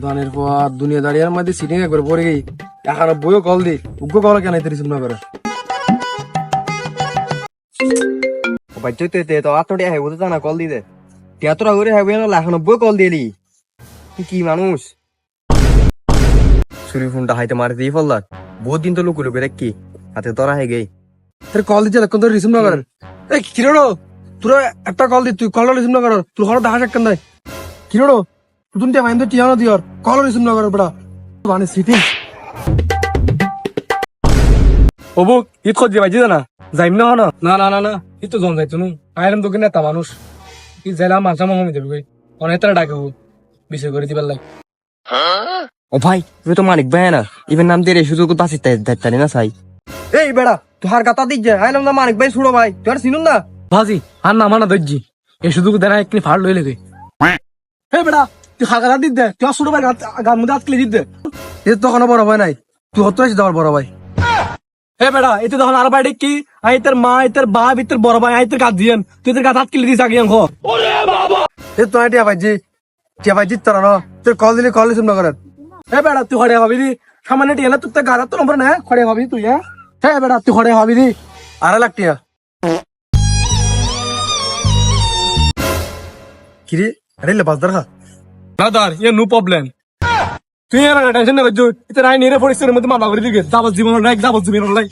দানের পর দুনিয়া দাঁড়িয়ে মধ্যে সিটিং একবার পড়ে গেই এখন বইও কল দি উগ্র কল কেন রিসিভ না করে বাচ্চা তো আত্মটিয়া হয়ে বলতে না কল দিতে তিয়াত্তরা করে হবে না 90 কল দিলি তুই কি মানুষ চুরি ফোনটা হাইতে মারি দিয়ে ফেললাম বহুত দিন তো লুকুলো বেরে কি হাতে তোরা হয়ে গেই তোর কল দিচ্ছে এখন তোর রিসিভ না করেন এই কিরো তোরা একটা কল দি তুই কলটা রিসিভ না কর তোর ঘরে দেখা কেন নাই কিরো তুই টিয়া মাইন্দ টিয়া না দিওর কল রিসিভ না কর বড়া মানে সিটিং ওবু ঈদ খোঁজ যাই না যাইম না না না না না না ই তো জন যাইতো নু আইলাম তোকে নেতা মানুষ ই জেলা মাঝা মামি যাবি ভাই অনেক তারা ডাকে হো বিষয় করে দিবার লাগে ও ভাই তুই তো মানিক ভাই না ইভেন নাম দিয়ে সুযোগ বাসি তাই না সাই এই বেড়া তুই হার গাতা দিস যা আইলাম না মানিক ভাই ছুড়ো ভাই তুই আর চিনুন না ভাজি আর না মানা দজ্জি এ শুধু দেনা একনি ফাড় লইলে দে হে বেড়া তুই খাগা দিত দে তুই ছোট ভাই গান মধ্যে আটকে দিত দে এ তো কোনো বড় ভাই নাই তুই হতো এসে দেওয়ার বড় ভাই হে বেড়া এতে তখন আর বাইরে কি আই তোর মা তোর বাপ তোর বড় ভাই আই তোর কাজ দিয়েন তুই তোর কাজ আটকে দিস আগে খো এ তো টিয়া ভাই তোরা না তোর কল দিলে কল রিসিভ না করেন হে বেড়া তুই হড়ে ভাবি দি সামান্য টিয়া তুই তো গাড়া তো নম্বর না খড়ে ভাবি তুই হ্যাঁ হে বেড়া তুই হড়ে ভাবি দি 2.5 লাখ টিয়া কিরে আরে লে বাস দরখা না দার ইয়ে নো প্রবলেম তুই আর টেনশন না করছো এটা নাই নিরে পরিস্থিতির মধ্যে মামলা করে দিকে যাবত জীবন নাই যাবত জীবন নাই